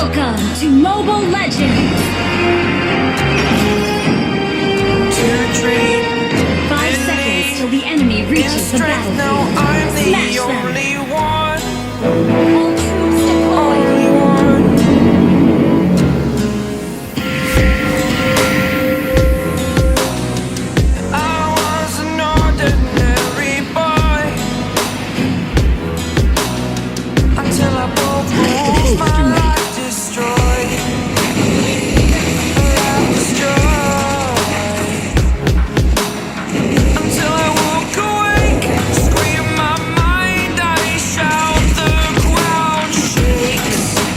Welcome to Mobile Legends! To dream 5 seconds till the enemy reaches the battlefield. now I'm Smash the them! only one. All troops deployed! Only one. I was an ordinary boy until I broke rules, my life destroyed. Life destroyed. Until I woke awake, scream my mind, I shout, the ground shakes.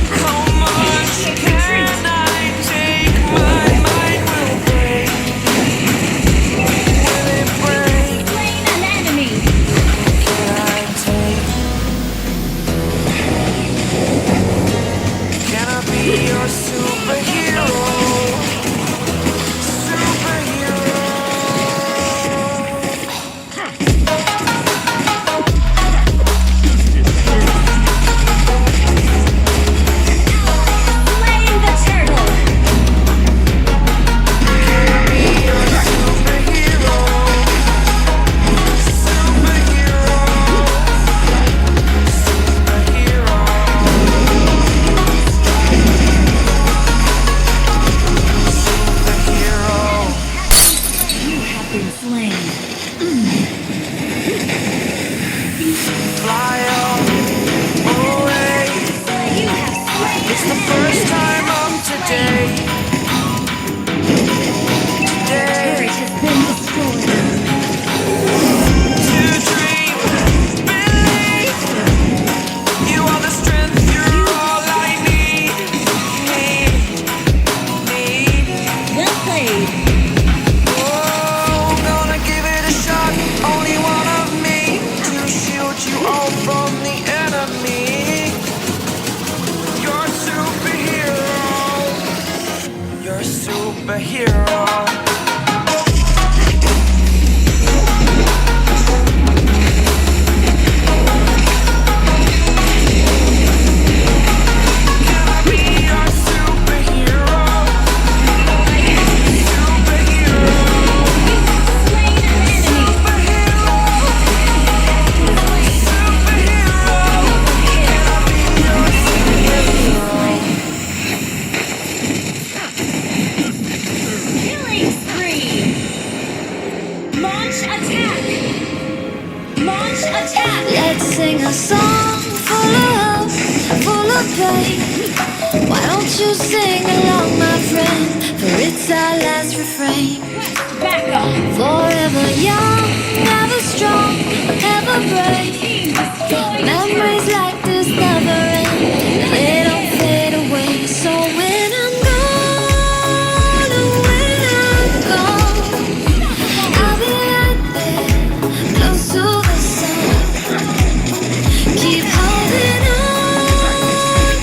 How much can I take? My mind will break. Will it break? Slain an enemy! Can I take? Can I be your superhero? Superhero. Slaying the turtle! Can I be your superhero? Superhero. Superhero. You have been slain. Fly away. You have slain It's the first time of today. turret has been destroyed. To dream, believe. You are the strength, you're all I need. Need. Well played. Oh, gonna give it a shot. Only one of me to shield you all from the enemy. You're a superhero. You're a superhero. Can I be your superhero? Superhero. Slain an enemy! Superhero. Superhero. Can I be your superhero? Killing spree! Launch attack! Launch attack! Let's sing a song full of hope, full of pain. Why don't you sing along, my friend? For it's our last refrain. Back up! Forever young, ever strong, ever brave. Team destroyed! Memories like this never end. They don't fade away. So when I'm gone, and when I'm gone, I'll be right there, close to the sun. Keep holding on,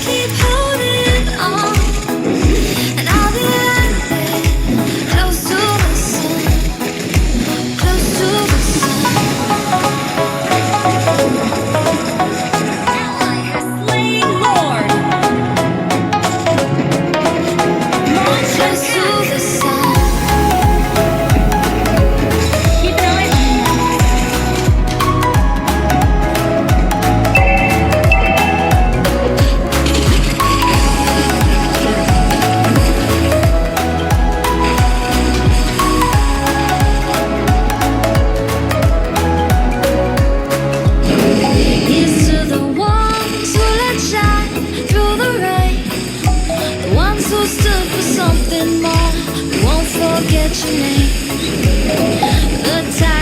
and I'll be right there, close to the sun, close to the sun. Ally has slain Lord! Launch Close to attack! the sun. Keep it on! Here's to the ones who let shine through the rain, the ones who stood for something more. We won't forget your name. The time